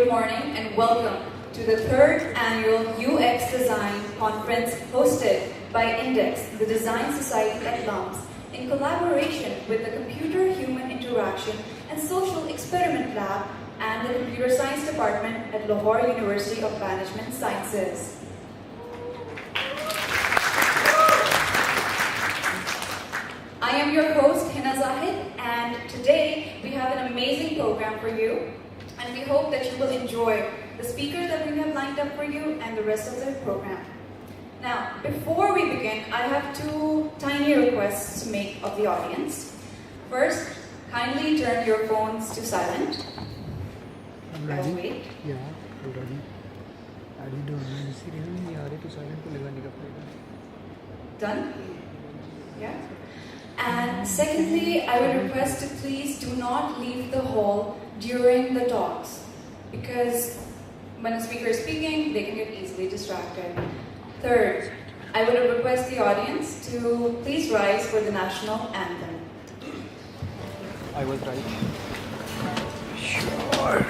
morning and welcome to the third annual UX Design Conference hosted by Index, the Design Society at Lums, in collaboration with the Computer-Human Interaction and Social Experiment Lab and the Computer Science Department at Lahore University of Management Sciences. I am your host, Shahid, and today we have an amazing program for you, and we hope that you will enjoy the speakers that we have lined up for you and the rest of the program. Now, before we begin, I have two tiny requests to make of the audience. First, kindly turn your phones to silent. I'm ready. Wait. Yeah, I'm ready. I didn't know. To silent को लगाने का पड़ेगा. Done? Yeah. And secondly, I would request to please do not leave the hall during the talks, because when a speaker is speaking, they can get easily distracted. Third, I would request the audience to please rise for the national anthem. I was right. Sure.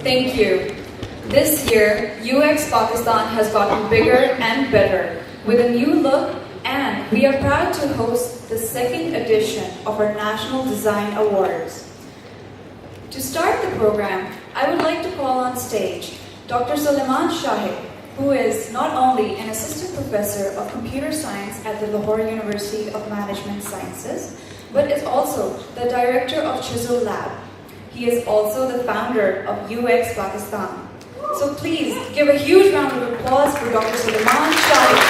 Thank you. This year, UX Pakistan has gotten bigger and better with a new look, and we are proud to host the second edition of our National Design Awards. To start the program, I would like to call on stage Dr. Suleman Shahid, who is not only an assistant professor of computer science at the Lahore University of Management Sciences, but is also the director of Chisel Lab. He is also the founder of UX Pakistan. So please give a huge round of applause for Dr. Suleman Shahid.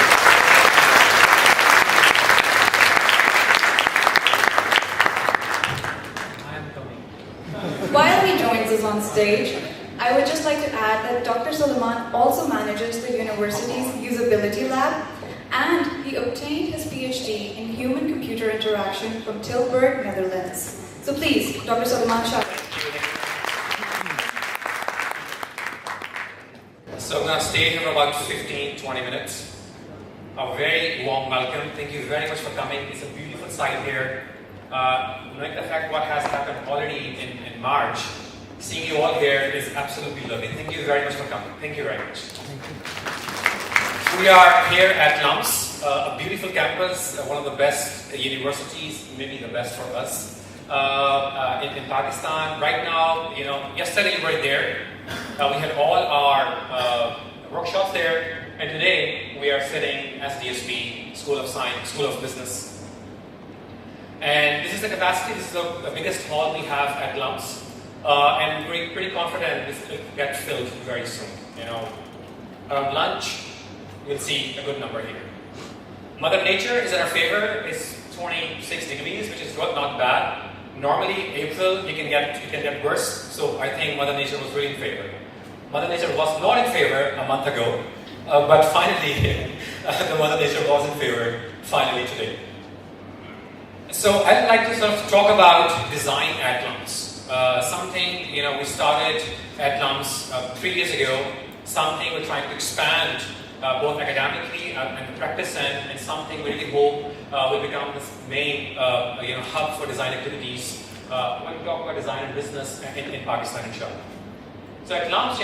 While he joins us on stage, I would just like to add that Dr. Suleman also manages the university's usability lab, and he obtained his PhD in human-computer interaction from Tilburg, Netherlands. So please, Dr. Suleman Shahid. So I'm going to stay here for about 15-20 minutes. A very warm welcome. Thank you very much for coming. It's a beautiful sight here. Knowing the fact what has happened already in March, seeing you all here is absolutely lovely. Thank you very much for coming. Thank you very much. We are here at Lums, a beautiful campus, one of the best universities, maybe the best for us in Pakistan. Right now, yesterday we were there. We had all our workshops there, and today we are sitting as DSP, School of Science, School of Business. And this is the capacity, this is the biggest hall we have at Lums. And we're pretty confident this will get filled very soon. Around lunch, we'll see a good number here. Mother Nature is in our favor. It's 26 degrees, which is good, not bad. Normally, April, it can get worse, so I think Mother Nature was really in favor. Mother Nature was not in favor a month ago, but finally, the Mother Nature was in favor finally today. So I'd like to sort of talk about design at Lums. Something, we started at Lums 3 years ago, something we're trying to expand both academically and the practice end, and something we really hope will become this main hub for design activities when we talk about design and business in Pakistan, inshallah. So at Lums,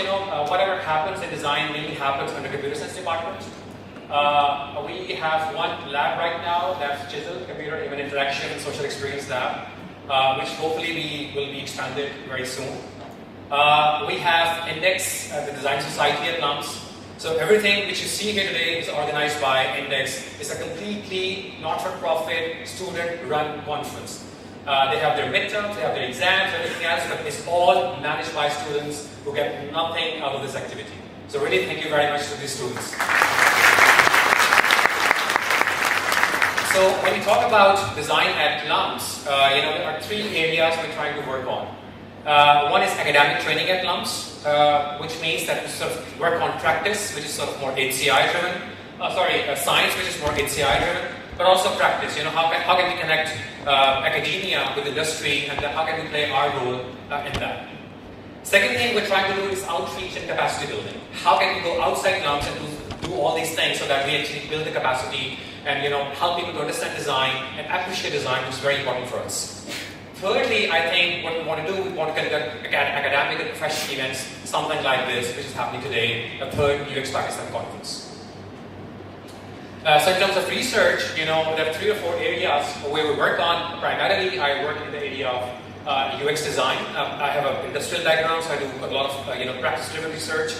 whatever happens in design mainly happens under computer science department. We have one lab right now, that's Chisel, Computer Human Interaction and Social Experience Lab, which hopefully will be expanded very soon. We have Index, the Design Society at Lums. So everything which you see here today is organized by Index. It's a completely not-for-profit, student-run conference. They have their midterms, they have their exams, everything else, but it's all managed by students who get nothing out of this activity. So really thank you very much to these students. So when you talk about design at Lums, there are 3 areas we're trying to work on. One is academic training at Lums, which means that we sort of work on practice, which is sort of more HCI driven. Science, which is more HCI driven, but also practice. How can we connect academia with industry, and how can we play our role in that? Second thing we're trying to do is outreach and capacity building. How can we go outside Lums and do all these things so that we actually build the capacity and help people to understand design and appreciate design, which is very important for us. Thirdly, I think what we want to do, we want to conduct academic and professional events, something like this, which is happening today, the 3rd UX Pakistan conference. So in terms of research, there are 3 or 4 areas where we work on. Primarily, I work in the area of UX design. I have an industrial background, so I do a lot of practice-driven research.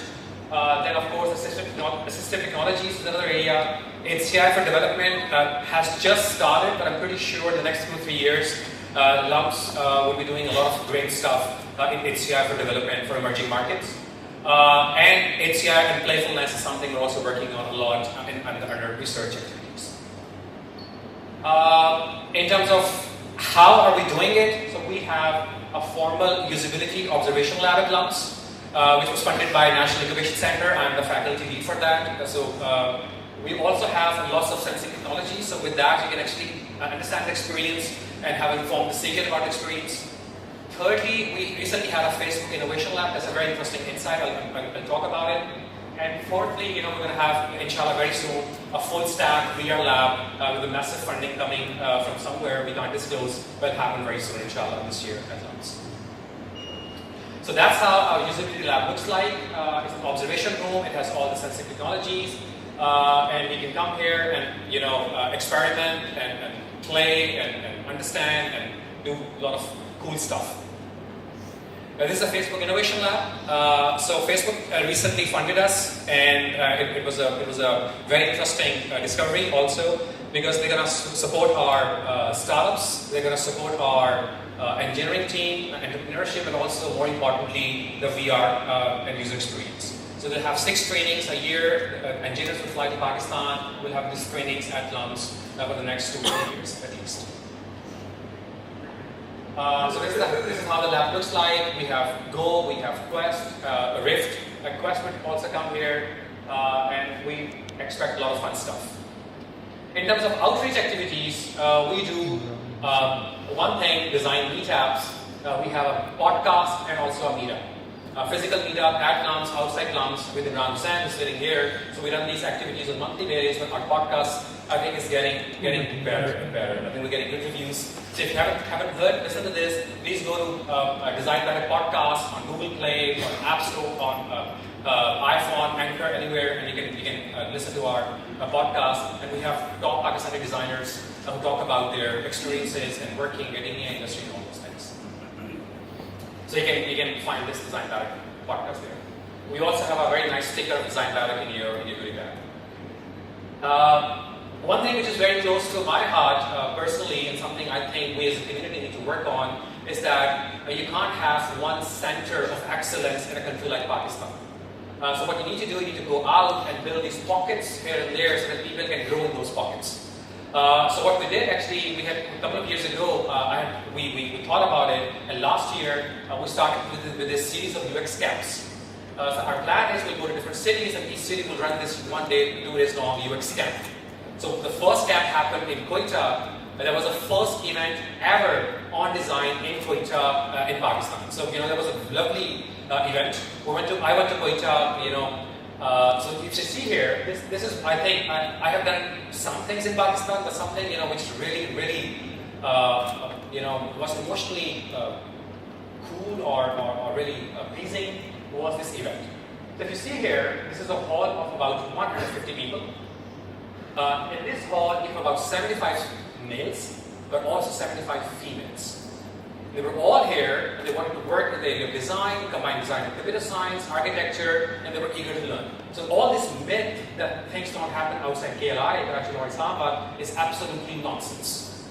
Then, of course, assistive technologies is another area. HCI for development has just started, but I'm pretty sure in the next 2 or 3 years, Lums will be doing a lot of great stuff in HCI for development for emerging markets. And HCI and playfulness is something we're also working on a lot in our research activities. In terms of how are we doing it, so we have a formal usability observation lab at Lums, which was funded by National Incubation Center. I'm the faculty lead for that. So we also have lots of sensing technology. So with that, you can actually understand the experience and have an informed decision about the experience. Thirdly, we recently had a Facebook Innovation Lab. That's a very interesting insight. I'll talk about it. And fourthly, we're going to have, inshallah, very soon, a full stack VR lab with a massive funding coming from somewhere we can't disclose, but it'll happen very soon, inshallah, this year at Lums. So that's how our usability lab looks like. It's an observation room. It has all the sensing technologies, and you can come here and experiment and play and understand and do a lot of cool stuff. This is a Facebook Innovation Lab. So Facebook recently funded us, and it was a very interesting discovery also, because they're going to support our startups, they're going to support our engineering team, entrepreneurship, and also, more importantly, the VR and user experience. So they'll have 6 trainings a year. Engineers will fly to Pakistan. We'll have these trainings at Lums for the next 2 or 3 years at least. So this is how the lab looks like. We have Go, we have Quest, Rift. Quest would also come here, and we expect a lot of fun stuff. In terms of outreach activities, we do one thing, design meetups. We have a podcast and also a meetup. A physical meetup at Lums, outside Lums, with Imran Hussain who's sitting here. So we run these activities on a monthly basis, but our podcast, I think, is getting better and better. I think we're getting good reviews. So if you haven't heard, listen to this, please go to Design Better Podcast on Google Play, on App Store, on iPhone, Anchor, anywhere, and you can listen to our podcast. And we have top Pakistani designers who talk about their experiences and working in the industry and all those things. So you can find this Design Better podcast there. We also have a very nice sticker of Design Better in your goodie bag. One thing which is very close to my heart personally, and something I think we as a community need to work on, is that you can't have one center of excellence in a country like Pakistan. So what you need to do, you need to go out and build these pockets here and there so that people can grow in those pockets. So what we did actually, we had a couple of years ago, we thought about it, and last year we started with this series of UX camps. So our plan is we'll go to different cities, and each city will run this 1 day, 2 days long UX camp. So the first camp happened in Quetta, and there was the first event ever on design in Quetta in Pakistan. So there was a lovely event. I went to Quetta, so if you see here, this is, I think, I have done some things in Pakistan, but something which really was emotionally cool or really pleasing was this event. So if you see here, this is a hall of about 150 people. In this hall, you have about 75 males, but also 75 females. They were all here, and they wanted to work in the area of design, combined design and computer science, architecture, and they were eager to learn. So all this myth that things don't happen outside KLI, Karachi or Islamabad, is absolutely nonsense.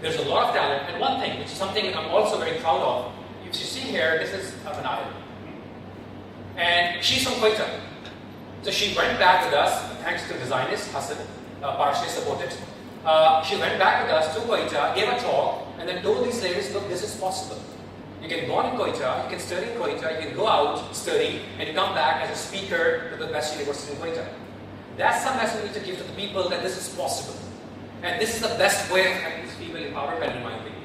There's a lot of talent, and one thing, which is something I'm also very proud of, if you see here, this is an idol. And she's from Quetta. So she went back with us, thanks to designers, Hassan, partially supported. She went back with us to Quetta, gave a talk, and then told these ladies, look, this is possible. You can go on in Quetta, you can study in Quetta, you can go out, study, and you come back as a speaker to the best university in Quetta. That's some message we need to give to the people that this is possible. And this is the best way of having this female empowerment, in my opinion.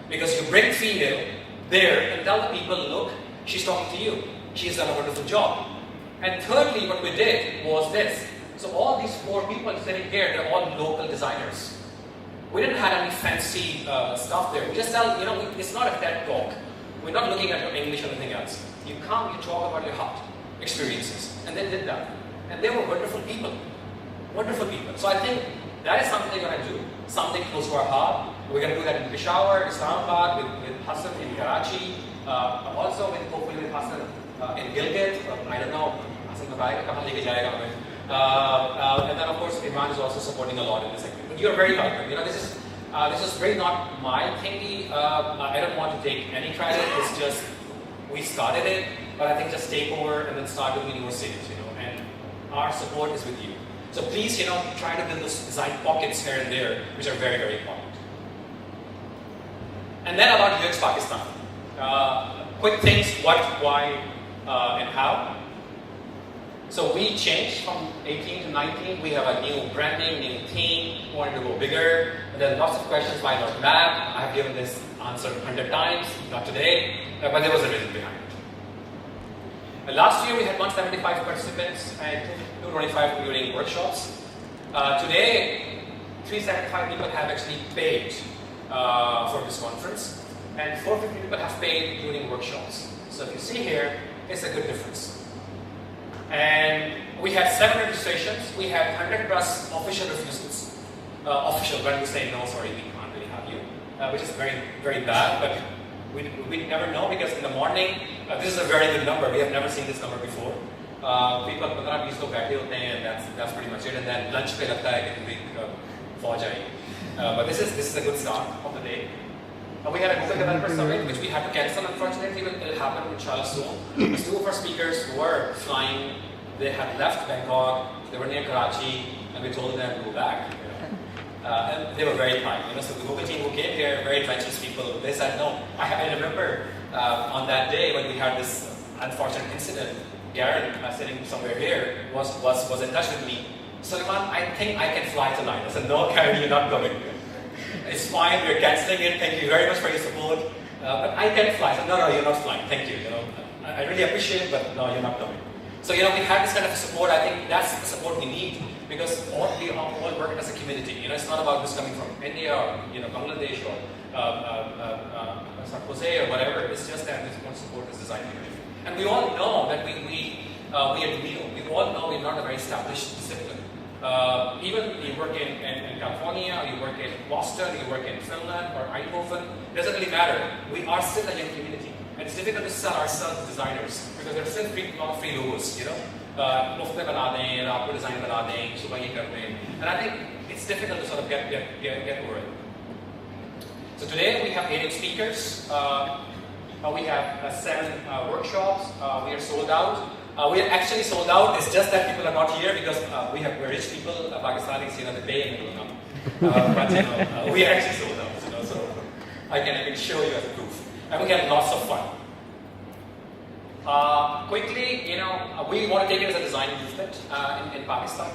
Because you bring female there and tell the people, look, she's talking to you. She's done a wonderful job. And thirdly, what we did was this. So all these 4 people sitting here, they're all local designers. We didn't have any fancy stuff there. We just tell, it's not a TED talk. We're not looking at your English or anything else. You come, you talk about your heart experiences. And they did that. And they were wonderful people. Wonderful people. So I think that is something we're going to do. Something close to our heart. We're going to do that in Peshawar, Islamabad, with Hassan in Karachi. Also hopefully with Hassan in Gilgit. I don't know. Hassan kahan leke jayega hame. And then of course Iman is also supporting a lot in this segment. But you're very welcome. This is really not my thingy. I don't want to take any credit. It's just we started it, but I think just take over and then start doing universities. And our support is with you. So please, try to build those design pockets here and there, which are very, very important. And then about UX Pakistan. Quick things: what, why, and how. So we changed from 18 to 19. We have a new branding, new theme, wanted to go bigger. And then lots of questions, why not map? I have given this answer 100 times, not today, but there was a reason behind it. Last year we had 175 participants and 225 during workshops. Today, 375 people have actually paid for this conference, and 450 people have paid during workshops. So if you see here, it's a good difference. And we had 7 registrations. We had 100 plus official refusals. Official, when we say no, sorry, we can't really have you, which is very, very bad. But we never know, because in the morning, this is a very good number. We have never seen this number before. People 15-20 लोग बैठे होते हैं, and that's pretty much it. And then lunch पे लगता है कि फौज आई. But this is a good start of the day. We had a Google Developer Summit, which we had to cancel, unfortunately. It will happen inshallah soon. Because 2 of our speakers were flying. They had left Bangkok. They were near Karachi, and we told them to go back. And they were very kind. So the Google team who came here, very adventurous people, they said no. I remember on that day when we had this unfortunate incident, Garen, sitting somewhere here, was in touch with me. Suleman, I think I can fly tonight. I said, no, Garen, you're not going. It's fine, we're cancelling it. Thank you very much for your support. But I can fly. I said, no, you're not flying. Thank you. I really appreciate it, but no, you're not coming. So we had this kind of support. I think that's the support we need, because we all work as a community. It's not about this coming from India or Bangladesh or San Jose or whatever. It's just that we want to support this design community. And we all know that we are new. We all know we're not a very established discipline. Even you work in California, or you work in Boston, you work in Finland or Eindhoven, doesn't really matter. We are still a young community. And it's difficult to sell ourselves as designers, because there are still free logos, मुफ्त में बना दें, आपको design बना दें, सुबह ये कर दें. And I think it's difficult to sort of get over it. So today we have 8 speakers. We have 7 workshops. We are sold out. We are actually sold out. It's just that people are not here because we have rich people, Pakistanis, they pay and they don't come. But we are actually sold out. So I can show you as a proof. And we had lots of fun. Quickly, we want to take it as a design movement in Pakistan.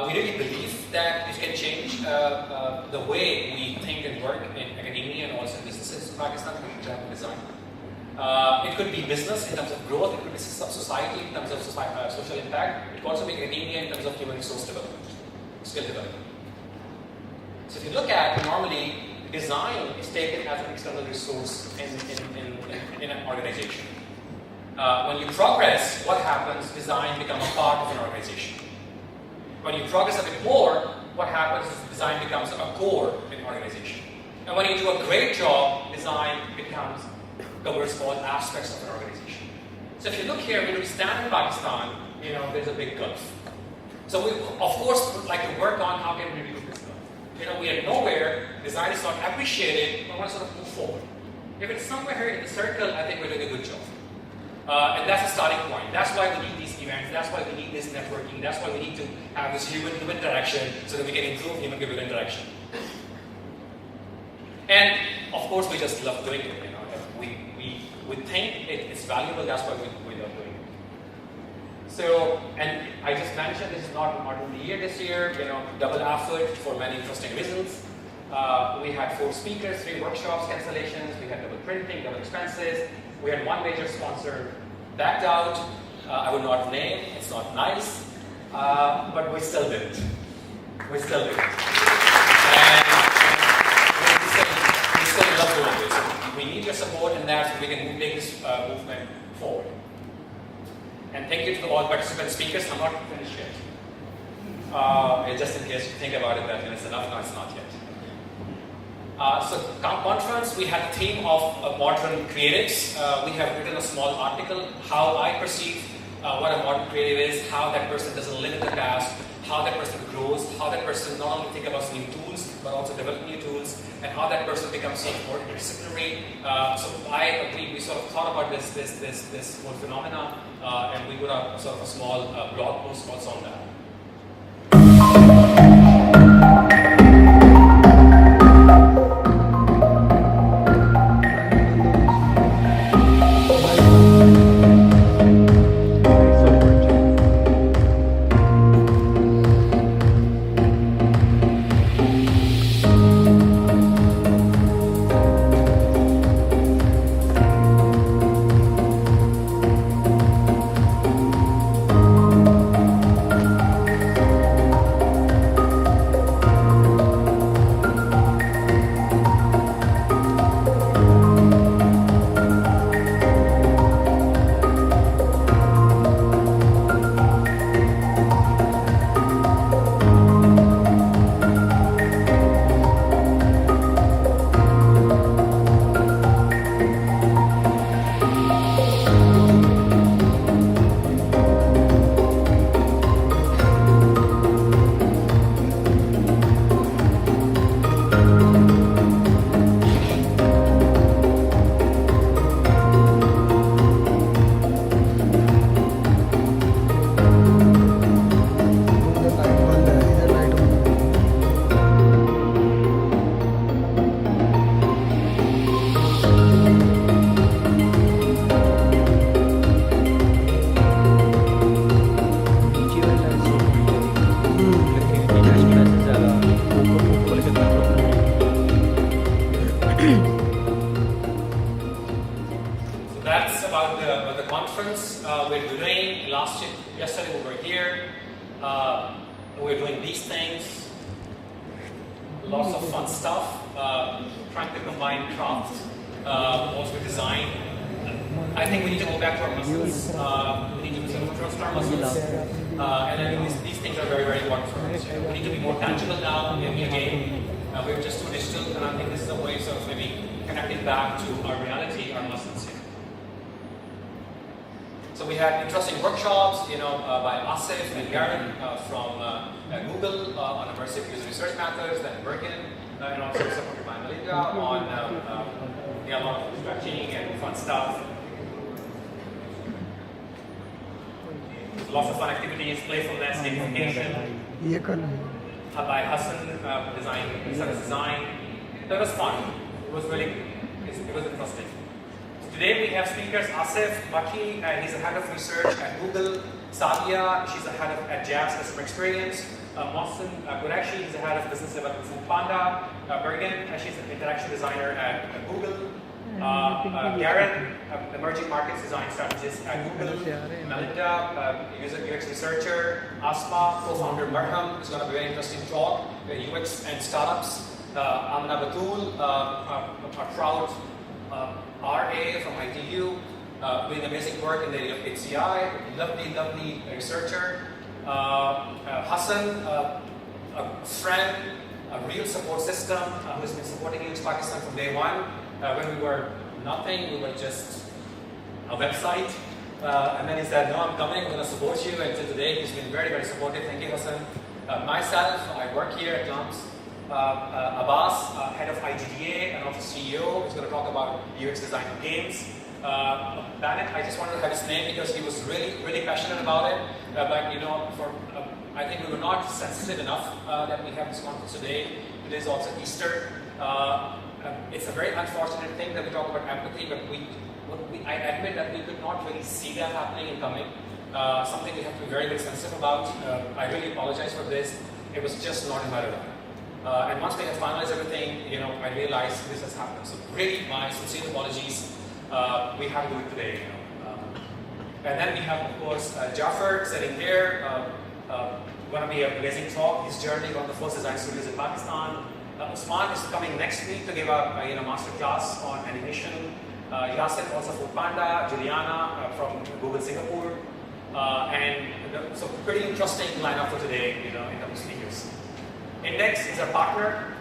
We really believe that it can change the way we think and work in academia and also in businesses in Pakistan, for design. It could be business in terms of growth, it could be society in terms of social impact, it could also be academia in terms of human resource development, skill development. So if you look at, normally, design is taken as an external resource in an organization. When you progress, what happens? Design becomes a part of an organization. When you progress a bit more, what happens is design becomes a core in an organization. And when you do a great job, design covers all aspects of an organization. So if you look here, when we stand in Pakistan, there's a big gulf. So we, of course, would like to work on how can we reduce this gulf. we are nowhere, design is not appreciated, we want to sort of move forward. If it's somewhere here in the circle, I think we're doing a good job. And that's a starting point. That's why we need these events. That's why we need this networking. That's why we need to have this human-human interaction so that we can improve human-human interaction. And of course, we just love doing it. We think it's valuable. That's why we love doing it. So, and I just mentioned this is not only year this year. Double effort for many interesting reasons. We had 4 speakers, 3 workshops, cancellations. We had double printing, double expenses. We had one major sponsor backed out. I would not name, it's not nice, but we still did it. We still did it. And we still love doing this. We need your support in that so we can take this movement forward. And thank you to all participant speakers. I'm not finished yet. Just in case you think about it that it's enough, no, it's not yet. So conference, we had a theme of modern creatives. We have written a small article, how I perceive what a modern creative is, how that person doesn't live in the past, how that person grows, how that person not only think about new tools, but also develop new tools, and how that person becomes sort of more interdisciplinary. We sort of thought about this whole phenomena, and we put up sort of a small blog post also on that. Yesterday we were here. We're doing these things. Lots of fun stuff. Trying to combine craft also with design. I think we need to go back to our muscles. We need to sort of trust our muscles. And I think these things are very, very important for us. We need to be more tangible now in the game. We're just too digital, and I think this is a way of maybe connecting back to our reality, our muscles here. So we had interesting workshops, by Asif and Garen from Google on immersive user research methods, then Bergen, and also supported by Melinda on a lot of stretching and fun stuff. Lots of fun activities, playfulness, gamification. By Hassan, design. That was fun. It was interesting. Today we have speakers Asif Baki, he's the head of research at Google. Sadia, she's the head of Jazz Customer Experience. Mohsen Qureshi, he's the head of business development at Panda. Bergen, she's an interaction designer at Google. Garen, emerging markets design strategist at Google. Melinda, user UX researcher. Asma, co-founder Marham, is going to be a very interesting talk. UX and startups. Amna Batul, a proud RA from ITU, doing amazing work in the area of HCI, lovely researcher. Hassan, a friend, a real support system who's been supporting UX Pakistan from day one. When we were nothing, we were just a website. And then he said, no, I'm coming, I'm going to support you. And today he's been very, very supportive. Thank you, Hassan. Myself, I work here at Lums. Abbas, head of IGDA and also CEO, who's going to talk about UX design of games. Bennett, I just wanted to have his name because he was really passionate about it. But you know, I think we were not sensitive enough that we have this conference today. Today is also Easter. It's a very unfortunate thing that we talk about empathy, but I admit that we could not really see that happening and coming. Something we have to be very sensitive about. I really apologize for this. It was just not in my radar. And once we have finalized everything, you know, I realized this has happened. So really, my sincere apologies. We have to do it today. You know. And then we have, of course, Jafar sitting here. Going to be a blazing talk. His journey on the first design studios in Pakistan. Usman is coming next week to give a master class on animation. Yasser also from Panda, Juliana from Google Singapore. So pretty interesting lineup for today, you know, in terms of speakers. Index is our partner.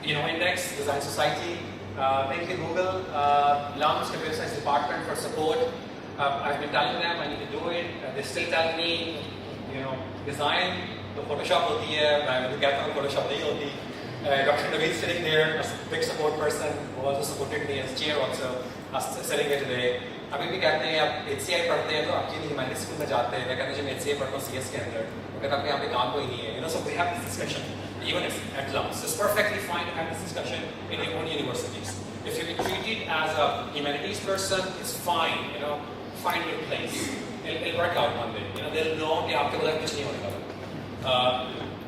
You know, Index, Design Society. Thank you, Google. Lums, Computer Science Department for support. I've been telling them I need to do it. They still tell me, you know, design, the Photoshop hoti hai, main कहता हूँ Photoshop नहीं होती. Dr. Naveed sitting there, a big support person, who also supported me as chair also, sitting here today. अभी भी कहते हैं आप HCI पढ़ते हैं तो आप क्यों नहीं हमारे स्कूल में जाते हैं? मैं कहता हूँ जब मैं HCI पढ़ता हूँ CS के अंदर, वो कहता है यहाँ पे काम कोई नहीं है. You know, so we have this discussion, even if at Lums. It's perfectly fine to have this discussion in your own universities. If you get treated as a humanities person, it's fine. You know, find your place. It'll work out one day. You know, they'll know कि आपके बगैर कुछ नहीं होने वाला.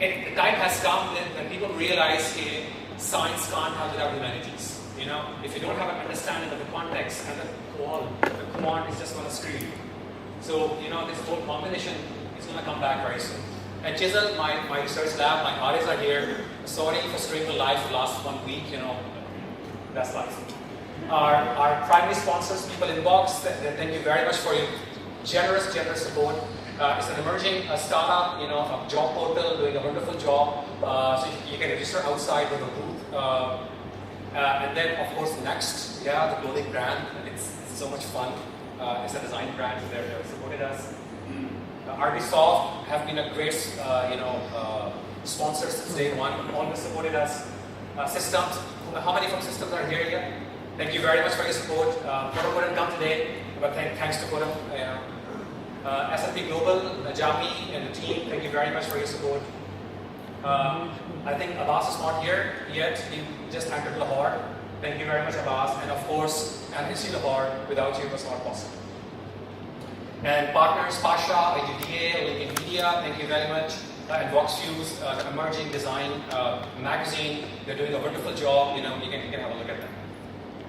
The time has come when people realize that science can't have without humanities. You know, if you don't have an understanding of the context and the command is just going to screw you. So, you know, this whole combination is going to come back very soon. At Chisel, my research lab, my RAs are here. Sorry for screwing the life for the last 1 week, you know, that's life. Our primary sponsors, people in box, thank you very much for your generous support. It's an emerging startup, you know, a job portal doing a wonderful job. So you can register outside with a booth. And then, of course, next, the clothing brand. It's so much fun. It's a design brand. They've supported us. RBSoft have been a great, sponsor since day one. Always supported us. Systems. How many from Systems are here yet? Thank you very much for your support. Photo couldn't come today, but thanks to Photo. S&P Global, Joby, and the team, thank you very much for your support. I think Abbas is not here yet. He just entered Lahore. Thank you very much, Abbas. And of course, NBC Lahore, without you, it was not possible. And partners, Pasha, IGDA, Linking Media, thank you very much. And VoxFuse, the emerging design magazine, they're doing a wonderful job. You know, you can have a look at them.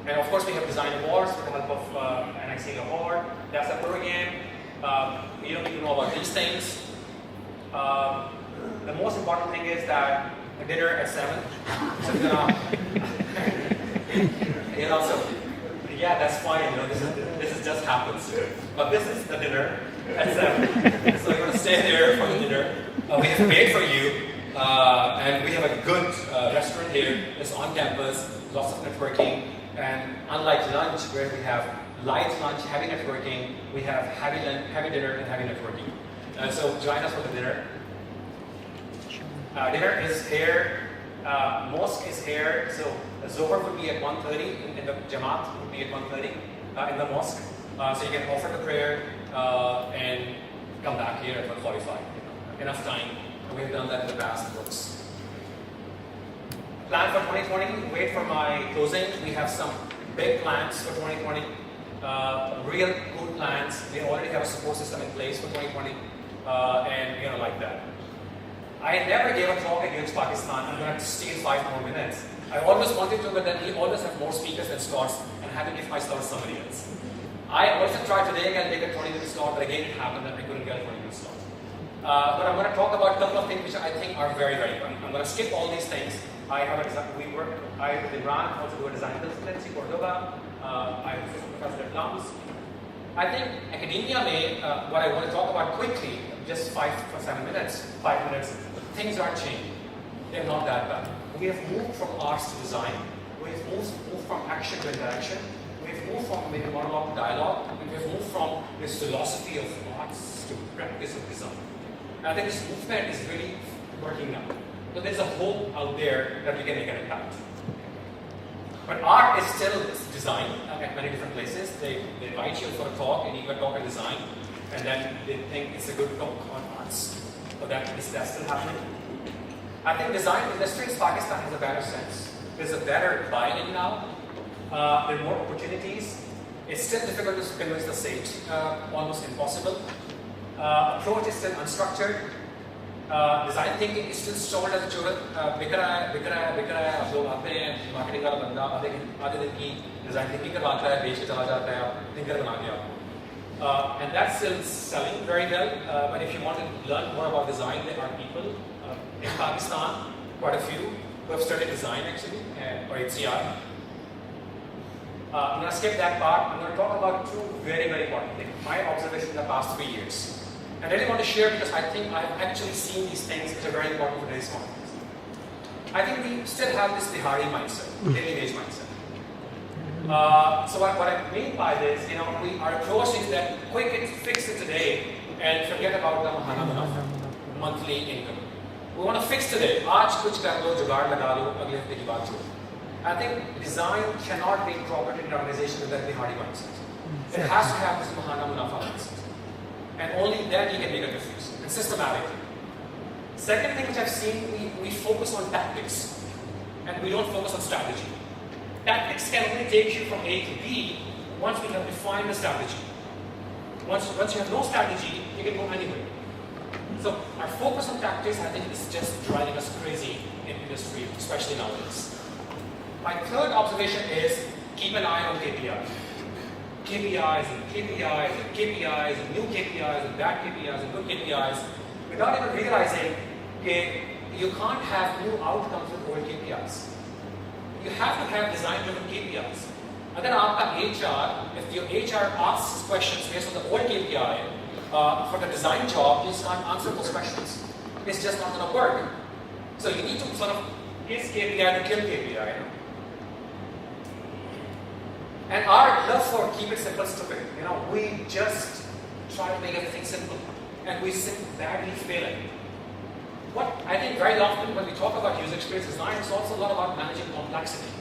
And of course, we have design awards with the help of NIC Lahore. That's a program. You don't need to know about these things. The most important thing is that a dinner at 7. So you know, so yeah, that's fine. You know, this is just happens. But this is the dinner at 7. So you're gonna stay there for the dinner. We have paid for you, and we have a good restaurant here. It's on campus. Lots of networking, and unlike lunch, where we have light lunch, heavy networking, we have heavy dinner and heavy networking. So join us for the dinner. Dinner is here. Mosque is here. So Zohar would be at 1:30 in the Jamaat would be at 1:30 in the mosque. So you can offer the prayer and come back here at 1:45. Enough time. We have done that in the past. It works. Plan for 2020. Wait for my closing. We have some big plans for 2020. Real good plans. We already have a support system in place for 2020, and you know, like that. I never gave a talk at UX Pakistan. I'm going to steal 5 more minutes. I always wanted to, but then we always have more speakers than slots, and had to give my slot to somebody else. I also tried today again to take a 20-minute slot, but again it happened that I couldn't get a 20-minute slot. But I'm going to talk about a couple of things which I think are very, very fun. I'm going to skip all these things. I with Imran, also do a design consultancy, Cordoba. I'm a professor at Lums. I think academia may, what I want to talk about quickly, just 5 or 7 minutes, 5 minutes, things are changing. They're not that bad. We have moved from arts to design. We have moved from action to interaction. We have moved from maybe monologue to dialogue. And we have moved from this philosophy of arts to practice of design. And I think this movement is really working now. So there's a hope out there that we can make an impact. But art is still design at many different places. They invite you for a talk and you can talk and design, and then they think it's a good talk on arts. So is that still happening? I think design industry in Pakistan has a better sense. There's a better buy-in now. There are more opportunities. It's still difficult to convince the state, almost impossible. Approach is still unstructured. Design thinking is still stored as a churrat. बिक रहा है, आप लोग आते हैं, marketing वाला बंदा आधे दिन की डिजाइन थिंकिंग करवाता है, बेच के चला जाता है, आप थिंकर बना के आपको. And that's still selling very well. But if you want to learn more about design, there are people in Pakistan, quite a few, who have studied design actually, or HCR. I'm going to skip that part. I'm going to talk about two very, very important things. My observation in the past 3 years. And I really want to share because I think I've actually seen these things which are very important for today's context. I think we still have this Bihari mindset, daily wage mindset. So what I mean by this, our approach is that quick it, fix it today and forget about the monthly income. We want to fix today. Aaj kuch kar lo, jugaad laga lo, agle hafte ki baat chhod. I think design cannot be incorporated in an organization with that Bihari mindset. It has to have this Mahana Munafa mindset. And only then you can make a difference, and systematically. Second thing which I've seen, we focus on tactics, and we don't focus on strategy. Tactics can only take you from A to B once we have defined the strategy. Once you have no strategy, you can go anywhere. So our focus on tactics, I think, is just driving us crazy in industry, especially nowadays. My third observation is keep an eye on KPIs. KPIs and KPIs and KPIs and new KPIs and bad KPIs and good KPIs without even realizing that you can't have new outcomes with old KPIs. You have to have design-driven KPIs. Agar aapka HR, if your HR asks questions based on the old KPI for the design job, you just can't answer those questions. It's just not going to work. So you need to sort of kiss KPI to kill KPI. And our love for keep it simple, stupid. We just try to make everything simple, and we badly fail at it. What I think very often when we talk about user experience design, it's also a lot about managing complexity.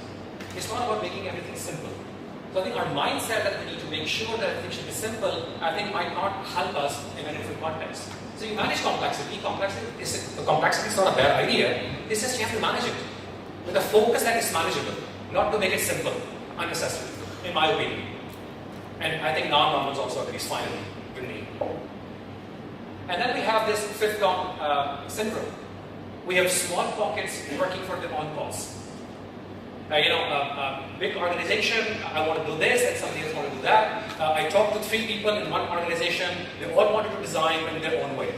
It's not about making everything simple. So I think our mindset that we need to make sure that everything should be simple, I think might not help us in a different context. So you manage complexity. Complexity is not a bad idea. It's just you have to manage it with a focus that is manageable, not to make it simple, unnecessary. In my opinion. And I think non-Normans also agrees finally with me. And then we have this fifth column syndrome. We have small pockets working for their own cause. Big organization, I want to do this, and somebody else want to do that. I talked to 3 people in one organization, they all wanted to design in their own way.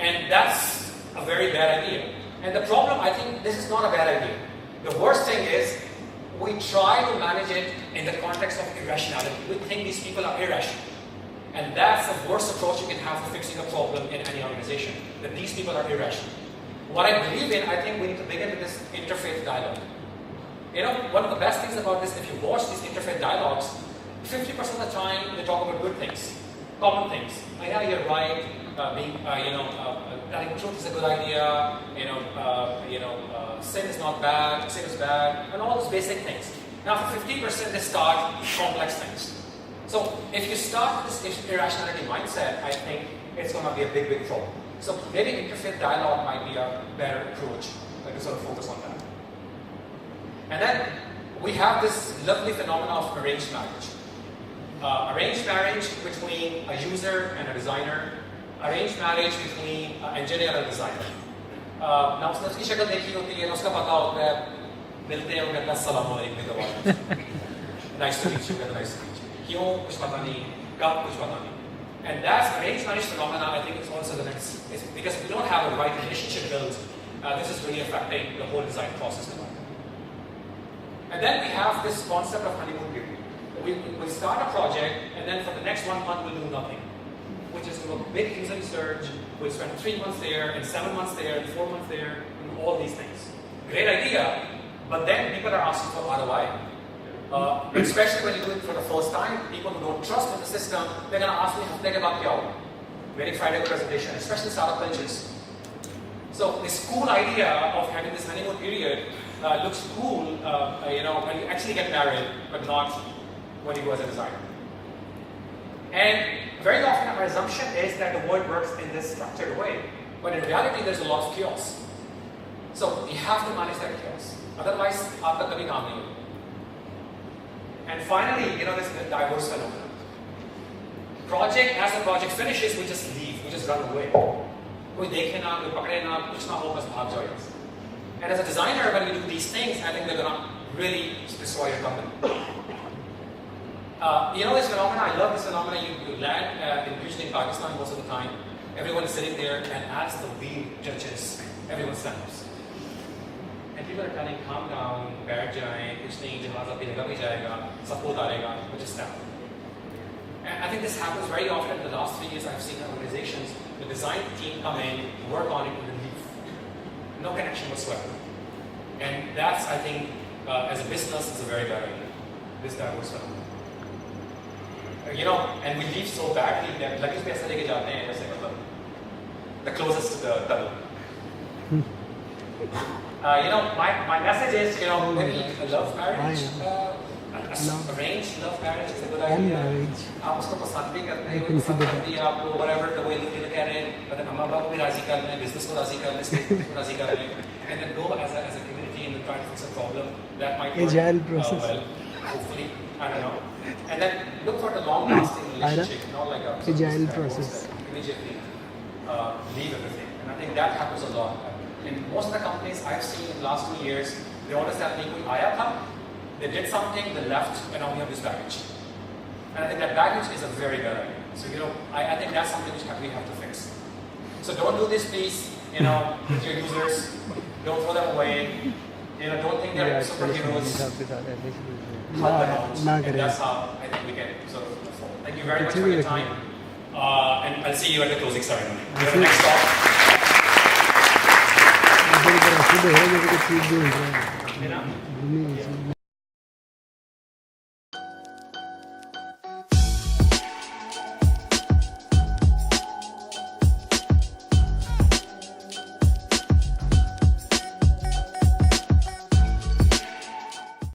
And that's a very bad idea. And the problem, I think, this is not a bad idea. The worst thing is, we try to manage it in the context of irrationality. We think these people are irrational. And that's the worst approach you can have for fixing a problem in any organization, that these people are irrational. What I believe in, I think we need to begin with this interfaith dialogue. One of the best things about this, if you watch these interfaith dialogues, 50% of the time they talk about good things, common things. Yeah, you're right, telling the truth is a good idea, sin is not bad, sin is bad, and all those basic things. Now for 50% they start complex things. So if you start with this irrationality mindset, I think it's going to be a big, big problem. So maybe interfaith dialogue might be a better approach, to sort of focus on that. And then we have this lovely phenomenon of arranged marriage. Arranged marriage between a user and a designer, arranged marriage between an engineer and a designer. ना उसने उसकी शक्ल देखी होती है, ना उसका पता होता है, मिलते हैं और कहते हैं अस्सलाम वालेकुम, nice to meet you, nice to meet you. क्यों कुछ पता नहीं, कब कुछ पता नहीं. And that's arranged marriage phenomena. I think it's also the next, because we don't have a right relationship built. This is really affecting the whole design process. And then we have this concept of honeymoon period. We start a project, and then for the next 1 month we'll do nothing. We'll just do a big user research. We'll spend 3 months there, and 7 months there, and 4 months there, and all these things. Great idea, but then people are asking for ROI. Especially when you do it for the first time, people who don't trust in the system, they're going to ask me, hafte ke baad kya hoga? Very Friday presentation, especially startup cultures. So this cool idea of having this honeymoon period looks cool, when you actually get married, but not when you go as a designer. And very often our assumption is that the world works in this structured way, but in reality there's a lot of chaos. So you have to manage that chaos. Otherwise, aapka kabhi kaam nahi hoga. And finally, this diverse phenomenon. As the project finishes, we just leave, we just run away. Koi dekhe na, koi pakde na, kuch na ho, bas bhag jao yahan se. And as a designer, when you do these things, I think they're gonna really destroy your company. This phenomena, I love this phenomena. You land usually in Pakistan most of the time. Everyone is sitting there, and as the wheel touches, everyone stands. And people are telling, calm down, baith jaye, kuch nahi, jahaz aapki jagah pe jayega, sab ko utarega, but just stand. And I think this happens very often. In the last 3 years, I've seen organizations, the design team come in, work on it, and then leave. No connection whatsoever. And that's, I think, as a business, is a very bad idea. This diverse phenomenon. And we leave so badly that luggage पे ऐसा लेके जाते हैं जैसे the closest to the tunnel. My message is, maybe a love marriage, arranged love marriage is a good idea. आप उसको पसंद भी करते हैं, पसंद करती है आपको, whatever the way you look at it, but then अम्मा बाप को भी राजी कर लें, business को राजी कर लें, state को राजी कर लें, and then go as a community and try to fix a problem that might work well, hopefully, I don't know. And then look for the long-lasting relationship, not like a agile process. Immediately leave everything. And I think that happens a lot. In most of the companies I've seen in the last 2 years, they always tell me, they did something, they left, and now we have this baggage. And I think that baggage is a very bad idea. So, I think that's something which we have to fix. So don't do this, please, with your users. Don't throw them away. Don't think they're superheroes. And that's how I think we can sort of move forward. Thank you very much for your time. And I'll see you at the closing ceremony. You have the next talk.